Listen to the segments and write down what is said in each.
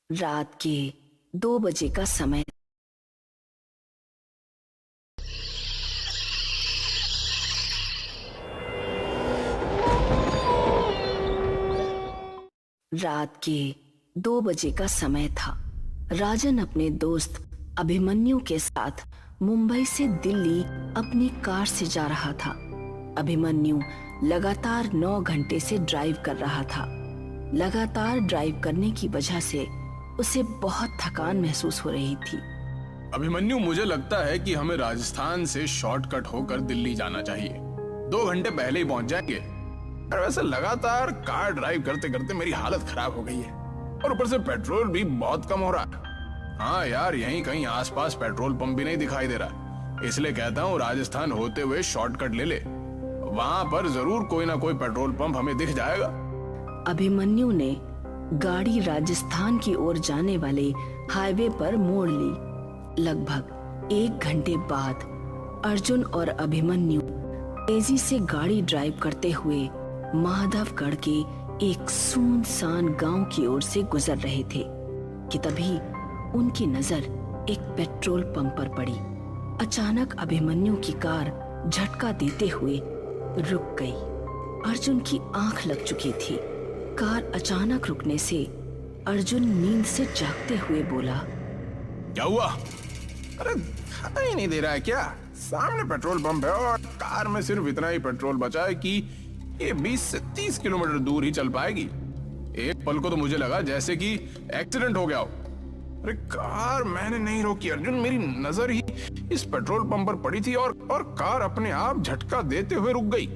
रात के 2 बजे का समय। रात के 2 बजे का समय था। राजन अपने दोस्त अभिमन्यु के साथ मुंबई से दिल्ली अपनी कार से जा रहा था। अभिमन्यु लगातार 9 घंटे से ड्राइव कर रहा था। लगातार ड्राइव करने की वजह से उसे बहुत थकान महसूस हो रही थी। अभिमन्यु, मुझे लगता है कि हमें राजस्थान से शॉर्टकट होकर दिल्ली जाना चाहिए। 2 घंटे पहले ही पहुंच जाएंगे। और वैसे लगातार कार ड्राइव करते करते मेरी हालत खराब हो गई है और ऊपर से पेट्रोल भी बहुत कम हो रहा है। हाँ यार, यहीं कहीं आसपास पेट्रोल पंप भी नहीं दिखाई दे रहा, इसलिए कहता हूँ राजस्थान होते हुए शॉर्टकट ले ले। वहां पर जरूर कोई ना कोई पेट्रोल पंप हमें दिख जाएगा। अभिमन्यु ने गाड़ी राजस्थान की ओर जाने वाले हाईवे पर मोड़ ली। लगभग 1 घंटे बाद अर्जुन और अभिमन्यु तेजी से गाड़ी ड्राइव करते हुए माधवगढ़ के एक सुनसान गांव की ओर से गुजर रहे थे कि तभी उनकी नजर एक पेट्रोल पंप पर पड़ी। अचानक अभिमन्यु की कार झटका देते हुए रुक गई। अर्जुन की आंख लग चुकी थी। कार अचानक रुकने से अर्जुन नींद से जागते हुए बोला, क्या हुआ? अरे दिखाई नहीं दे रहा है क्या? सामने पेट्रोल पंप है और कार में सिर्फ इतना ही पेट्रोल बचा है कि ये 20 से 30 किलोमीटर दूर ही चल पाएगी। एक पल को तो मुझे लगा जैसे कि एक्सीडेंट हो गया हो। अरे कार मैंने नहीं रोकी अर्जुन, मेरी नजर ही इस पेट्रोल पंप पर पड़ी थी और कार अपने आप झटका देते हुए रुक गई।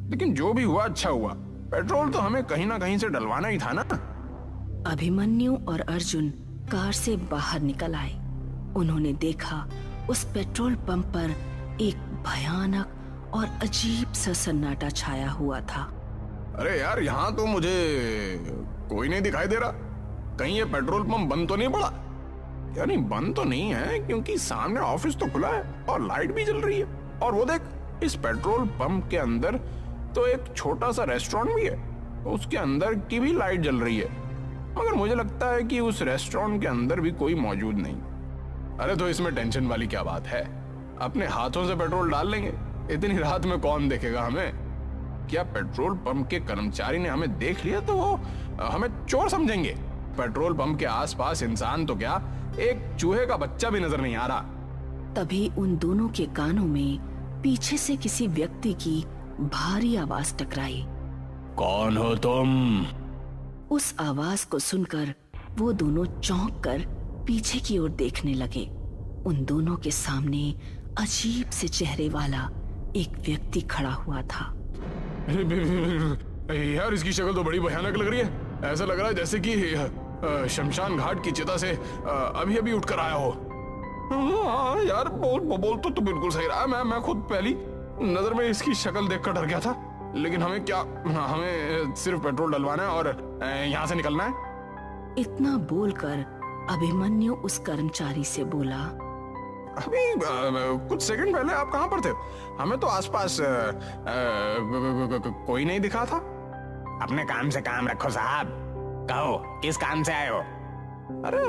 लेकिन जो भी हुआ अच्छा हुआ, पेट्रोल तो हमें कहीं ना कहीं से डलवाना ही था ना। अभिमन्यु और अर्जुन कार से बाहर निकल आए। उन्होंने देखा उस पेट्रोल पंप पर एक भयानक और अजीब सा सन्नाटा छाया हुआ था। अरे यार, यहाँ तो मुझे कोई नहीं दिखाई दे रहा। कहीं ये पेट्रोल पंप बंद तो नहीं पड़ा? यानी बंद तो नहीं है, क्योंकि सामने ऑफिस तो खुला है और लाइट भी जल रही है। और वो देख, इस पेट्रोल पंप के अंदर तो एक छोटा सा रेस्टोरेंट भी है, उसके अंदर की भी लाइट जल रही है। मगर मुझे लगता है कि उस रेस्टोरेंट के अंदर भी कोई मौजूद नहीं। अरे तो इसमें टेंशन वाली क्या बात है? अपने हाथों से पेट्रोल डाल लेंगे। इतनी रात में कौन देखेगा हमें? क्या पेट्रोल पंप के कर्मचारी ने हमें देख लिया तो वो हमें चोर समझेंगे? पेट्रोल पंप के आसपास इंसान तो क्या, एक चूहे का बच्चा भी नजर नहीं आ रहा। तभी उन दोनों के कानों में पीछे से किसी व्यक्ति की भारी आवाज टकराई। कौन हो तुम? उस आवाज को सुनकर वो दोनों चौंक कर पीछे की ओर देखने लगे। उन दोनों के सामने अजीब से चेहरे वाला एक व्यक्ति खड़ा हुआ था। यार, इसकी शक्ल तो बड़ी भयानक लग रही है। ऐसा लग रहा है जैसे कि शमशान घाट की चिता से अभी अभी उठकर आया हो। हाँ यार, बोल तो बिल्कुल सही रहा। मैं खुद पहली नजर में इसकी शक्ल देखकर डर गया था। लेकिन हमें सिर्फ पेट्रोल डलवाना है और यहाँ से निकलना है। इतना बोलकर अभिमन्यु उस कर्मचारी से बोला, अभी कुछ सेकंड पहले आप कहाँ पर थे? हमें तो आसपास कोई नहीं दिखा था। अपने काम से काम रखो साहब। कहो, किस काम से आए हो? अरे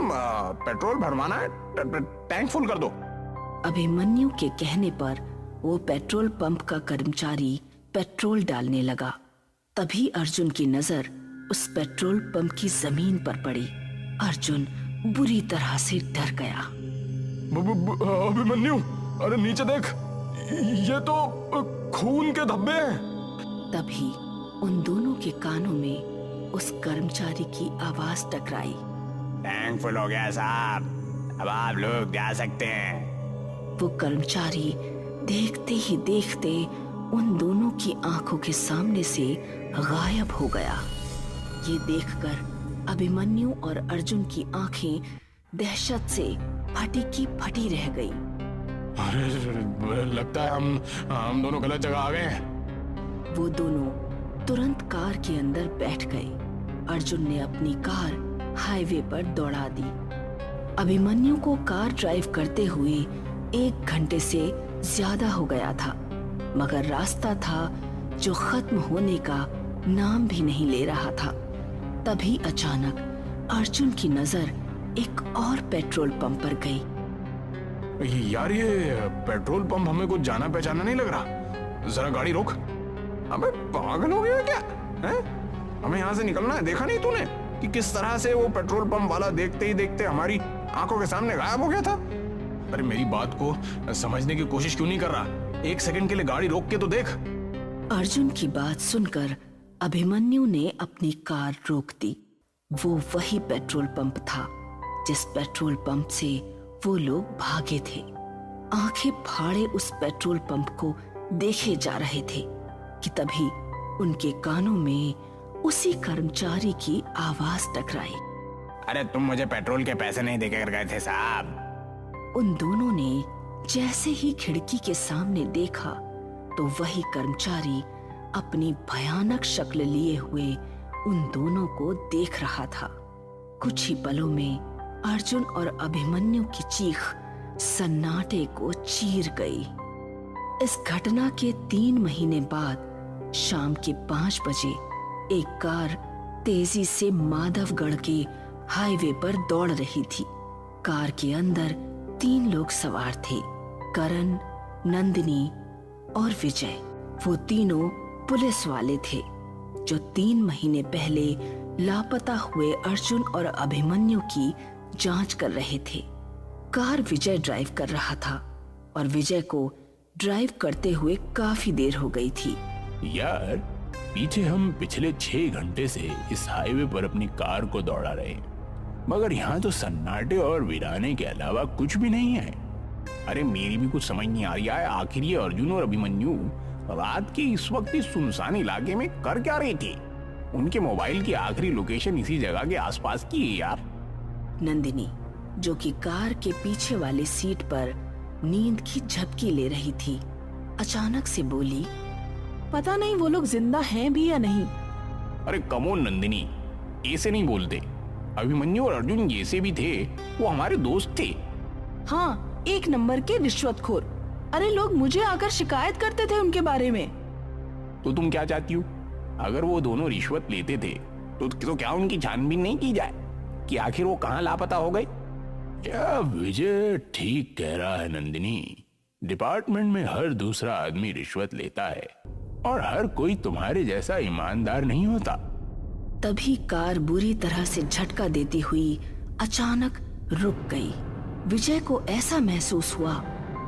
पेट्रोल भरवाना है, टैंक फुल कर दो। अभिमन्यु के कहने पर वो पेट्रोल पंप का कर्मचारी पेट्रोल डालने लगा। तभी अर्जुन की नजर उस पेट्रोल पंप की जमीन पर पड़ी। अर्जुन बुरी तरह से डर गया। अभिमन्यु, अरे नीचे देख, ये तो खून के धब्बे हैं। तभी उन दोनों के कानों में उस कर्मचारी की आवाज टकराई। टैंक फुल हो गया साहब, अब आप लोग जा सकते हैं। वो कर्मचारी देखते ही देखते उन दोनों की आंखों के सामने से गायब हो गया। ये देखकर अभिमन्यु और अर्जुन की आंखें दहशत से फटी की फटी रह गई। अरे लगता है हम दोनों गलत जगह आ गए हैं। वो दोनों तुरंत कार के अंदर बैठ गए। अर्जुन ने अपनी कार हाईवे पर दौड़ा दी। अभिमन्यु को कार ड्राइव करते हुए 1 घंटे से ज्यादा हो गया था, मगर रास्ता था जो खत्म होने का नाम भी नहीं ले रहा था। तभी अचानक अर्जुन की नजर एक और पेट्रोल पंप पर गई। यार ये पेट्रोल पंप हमें कुछ जाना पहचाना नहीं लग रहा, जरा गाड़ी रोक। अबे पागल हो गया क्या है? हमें यहाँ से निकलना है। देखा नहीं तूने कि किस तरह से वो पेट्रोल पंप वाला देखते ही देखते हमारी आंखों के सामने गायब हो गया था? अरे मेरी बात को समझने की कोशिश क्यों नहीं कर रहा? एक सेकंड के लिए गाड़ी रोक के तो देख। अर्जुन की बात सुनकर अभिमन्यु ने अपनी कार रोक दी। वो वही पेट्रोल पंप था जिस पेट्रोल पंप से वो लोग भागे थे। आंखें फाड़े उस पेट्रोल पंप को देखे जा रहे थे कि तभी उनके कानों में उसी कर्मचारी की आवाज टकराई। अरे तुम मुझे पेट्रोल के पैसे नहीं देकर गए थे साहब? उन दोनों ने जैसे ही खिड़की के सामने देखा तो वही कर्मचारी अपनी भयानक शक्ल लिए हुए उन दोनों को देख रहा था। कुछ ही पलों में अर्जुन और अभिमन्यु की चीख सन्नाटे को चीर गई। इस घटना के 3 महीने बाद शाम के 5 बजे एक कार तेजी से माधवगढ़ के हाईवे पर दौड़ रही थी। कार के अंदर 3 लोग सवार थे, करण, नंदिनी और विजय। वो तीनों पुलिस वाले थे जो 3 महीने पहले लापता हुए अर्जुन और अभिमन्यु की जांच कर रहे थे। कार विजय ड्राइव कर रहा था और विजय को ड्राइव करते हुए काफी देर हो गई थी। यार पीछे हम पिछले 6 घंटे से इस हाईवे पर अपनी कार को दौड़ा रहे हैं, मगर यहाँ तो सन्नाटे और वीराने के अलावा कुछ भी नहीं है। अरे मेरी भी कुछ समझ नहीं आ रही है, आखिर ये अर्जुन और अभिमन्यु रात के इस वक्त इस सुनसान इलाके में कर क्या रही थी? उनके मोबाइल की आखिरी लोकेशन इसी जगह के आसपास की है यार। नंदिनी, जो कि कार के पीछे वाली सीट पर नींद की झपकी ले रही थी, अचानक से बोली, पता नहीं वो लोग जिंदा हैं भी या नहीं। अरे कमोन नंदिनी, ऐसे नहीं बोलते। अभिमन्यु और अर्जुन जैसे भी थे, वो हमारे दोस्त थे। हाँ, 1 नंबर के रिश्वतखोर। अरे लोग मुझे आकर शिकायत करते थे उनके बारे में। तो तुम क्या चाहती हो? अगर वो दोनों रिश्वत लेते थे तो क्या उनकी छानबीन नहीं की जाए कि आखिर वो कहाँ लापता हो गए? क्या विजय ठीक कह रहा है नंदिनी। डिपार्टमेंट में हर दूसरा आदमी रिश्वत लेता है और हर कोई तुम्हारे जैसा ईमानदार नहीं होता। तभी कार बुरी तरह से झटका देती हुई अचानक रुक गई। विजय को ऐसा महसूस हुआ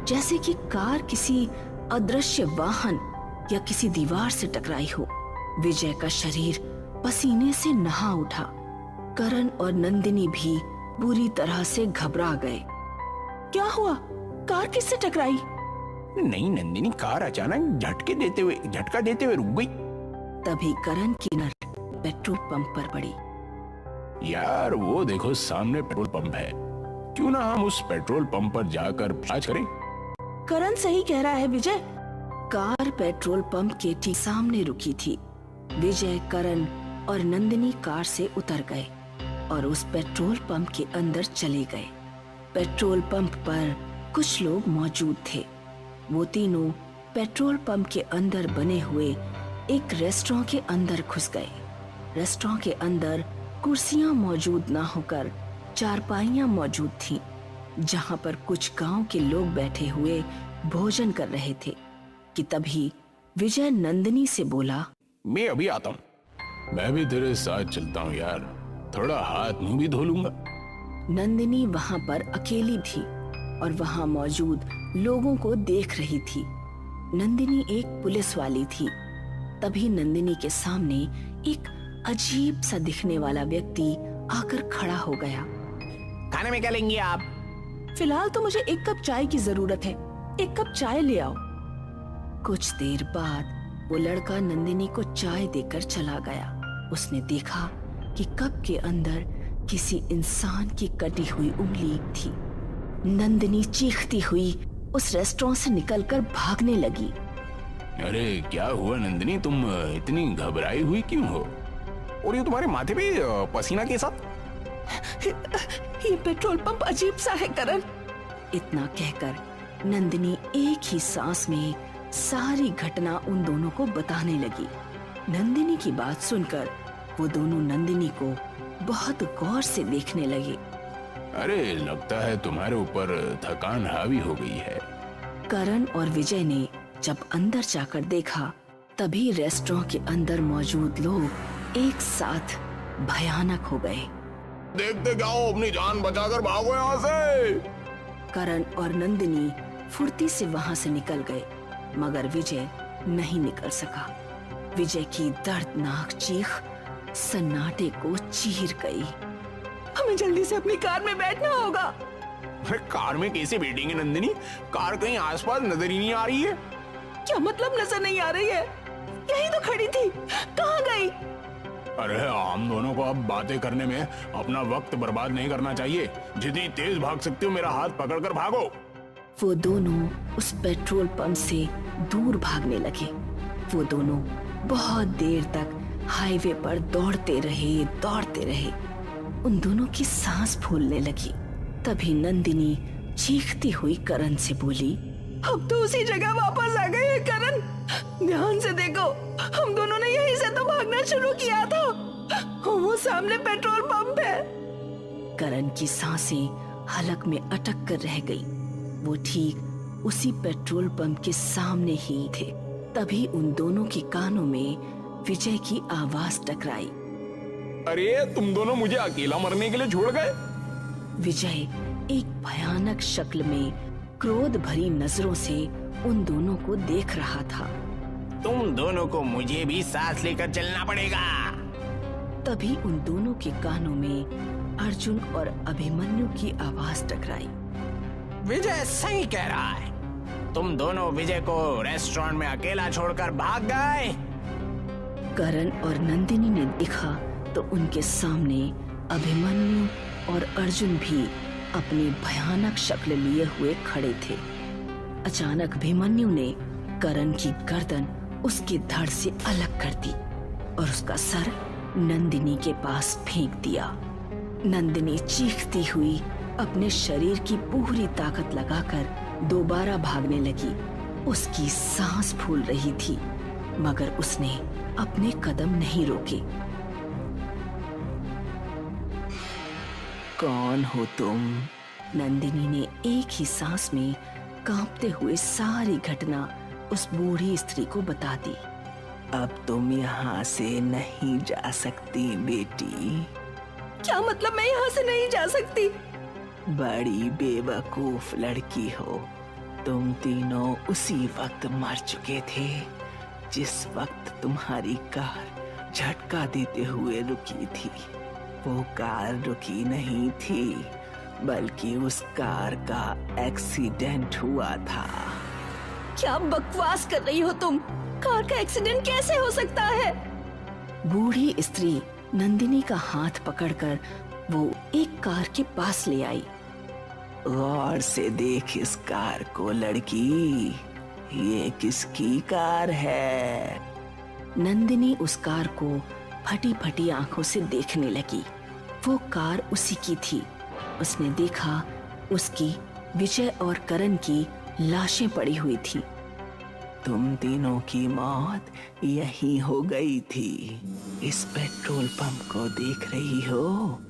जैसे कि कार किसी अदृश्य वाहन या किसी दीवार से टकराई हो। विजय का शरीर पसीने से नहा उठा। करण और नंदिनी भी बुरी तरह से घबरा गए। क्या हुआ? कार किससे टकराई? नहीं नंदिनी, कार अचानक झटका देते हुए रुक गई। तभी करण की नजर पेट्रोल पंप पर पड़ी। यार वो देखो सामने पेट्रोल पंप है, क्यों ना हम उस पेट्रोल पंप पर जाकर जांच करें? करण सही कह रहा है विजय। कार पेट्रोल पंप के ठीक सामने रुकी थी। विजय, करण और नंदिनी कार से उतर गए और उस पेट्रोल पंप के अंदर चले गए। पेट्रोल पंप पर कुछ लोग मौजूद थे। वो तीनों पेट्रोल पंप के अंदर बने हुए एक रेस्टोरेंट के अंदर घुस गए। रेस्टोरेंट के अंदर कुर्सियां मौजूद ना होकर चारपाइयां मौजूद थीं, जहां पर कुछ गांव के लोग बैठे हुए भोजन कर रहे थे कि तभी विजय नंदिनी से बोला, मैं अभी आता हूँ। मैं भी तेरे साथ चलता हूँ यार, थोड़ा हाथ मुंह भी धो लूंगा। नंदिनी वहां पर अकेली थी और वहां मौजूद लोगों को देख रही थी। नंदिनी एक पुलिस वाली थी। तभी नंदिनी के सामने एक अजीब सा दिखने वाला व्यक्ति आकर खड़ा हो गया। खाने में क्या लेंगी आप? फिलहाल तो मुझे 1 कप चाय की जरूरत है। 1 कप चाय ले आओ। कुछ देर बाद वो लड़का नंदिनी को चाय देकर चला गया। उसने देखा कि कप के अंदर किसी इंसान की कटी हुई उंगली थी। नंदिनी चीखती हुई उस रेस्टोरेंट से निकलकर भागने लगी। अरे क्या हुआ नंदिनी, तुम इतनी घबराई हुई क्यों हो? और ये तुम्हारे माथे पे पसीना के साथ? ये पेट्रोल पंप अजीब सा है करण। इतना कहकर नंदिनी एक ही सांस में सारी घटना उन दोनों को बताने लगी। नंदिनी की बात सुनकर वो दोनों नंदिनी को बहुत गौर से देखने लगे। अरे लगता है तुम्हारे ऊपर थकान हावी हो गई है। करण और विजय ने जब अंदर जाकर देखा तभी रेस्टोरेंट के अंदर मौजूद लोग एक साथ भयानक हो गए। देखते क्या हो, अपनी जान बचाकर भागो यहाँ से। करण और नंदिनी फुर्ती से वहां से निकल गए, मगर विजय नहीं निकल सका। विजय की दर्दनाक चीख सन्नाटे को चीर गई। हमें जल्दी से अपनी कार में बैठना होगा। अरे कार में कैसे बैठेंगे नंदिनी? कार कहीं आसपास नजर ही नहीं आ रही है। क्या मतलब नजर नहीं आ रही है? यही तो खड़ी थी, कहाँ गई? अरे हम दोनों को अब बातें करने में अपना वक्त बर्बाद नहीं करना चाहिए। जितनी तेज भाग सकते हो मेरा हाथ पकड़कर भागो। वो दोनों उस पेट्रोल पंप से दूर भागने लगे। वो दोनों बहुत देर तक हाईवे पर दौड़ते रहे। उन दोनों की सांस फूलने लगी। तभी नंदिनी चीखती हुई करण से बोली, अब तो उसी जगह वापस आ गए हैं करण। ध्यान से देखो, हम दोनों ने यहीं से तो भागना शुरू किया था। वो सामने पेट्रोल पंप है। करण की सांसें हलक में अटक कर रह गई। वो ठीक उसी पेट्रोल पंप के सामने ही थे। तभी उन दोनों के कानों में विजय की आवाज टकराई। अरे तुम दोनों मुझे अकेला मरने के लिए छोड़ गए? विजय एक भयानक शक्ल में क्रोध भरी नजरों से उन दोनों को देख रहा था। तुम दोनों को मुझे भी साथ लेकर चलना पड़ेगा। तभी उन दोनों के कानों में अर्जुन और अभिमन्यु की आवाज टकराई। विजय सही कह रहा है। तुम दोनों विजय को रेस्टोरेंट में अकेला छोड़कर भाग गए। करण और नंदिनी ने देखा तो उनके सामने अभिमन्यु और अर्जुन भी अपनी भयानक शक्ल लिए हुए खड़े थे। अचानक अभिमन्यु ने करण की गर्दन उसके धड़ से अलग कर दी और उसका सर नंदिनी के पास फेंक दिया। नंदिनी चीखती हुई अपने शरीर की पूरी ताकत लगाकर दोबारा भागने लगी। उसकी सांस फूल रही थी, मगर उसने अपने कदम नहीं रोके। कौन हो तुम? नंदिनी ने एक ही सांस में कांपते हुए सारी घटना उस बूढ़ी स्त्री को बता दी। अब तुम यहाँ से नहीं जा सकती बेटी। क्या मतलब मैं यहाँ से नहीं जा सकती? बड़ी बेवकूफ लड़की हो। तुम तीनों उसी वक्त मर चुके थे जिस वक्त तुम्हारी कार झटका देते हुए रुकी थी। वो कार रुकी नहीं थी, बल्कि उस कार का एक्सीडेंट हुआ था। क्या बकवास कर रही हो तुम? कार का एक्सीडेंट कैसे हो सकता है? बूढ़ी स्त्री नंदिनी का हाथ पकड़कर वो एक कार के पास ले आई। गौर से देख इस कार को लड़की, ये किसकी कार है? नंदिनी उस कार को फटी फटी आंखों से देखने लगी। वो कार उसी की थी। उसने देखा उसकी विजय और करण की लाशें पड़ी हुई थी। तुम तीनों की मौत यही हो गई थी। इस पेट्रोल पंप को देख रही हो?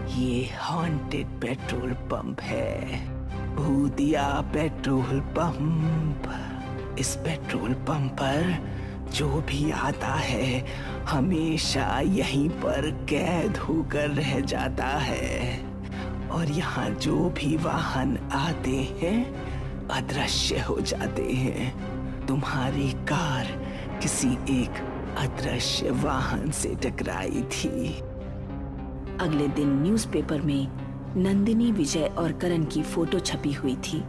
ये हॉन्टेड पेट्रोल पंप है, भूतिया पेट्रोल पंप। इस पेट्रोल पंप पर जो भी आता है हमेशा यहीं पर कैद होकर रह जाता है, और यहाँ जो भी वाहन आते हैं अदृश्य हो जाते हैं। तुम्हारी कार किसी एक अदृश्य वाहन से टकराई थी। अगले दिन न्यूज़पेपर में नंदिनी, विजय और करण की फोटो छपी हुई थी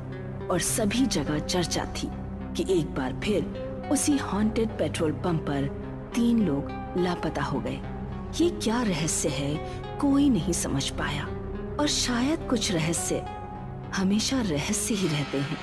और सभी जगह चर्चा थी कि एक बार फिर उसी हॉन्टेड पेट्रोल पंप पर 3 लोग लापता हो गए। ये क्या रहस्य है, कोई नहीं समझ पाया, और शायद कुछ रहस्य हमेशा रहस्य ही रहते हैं।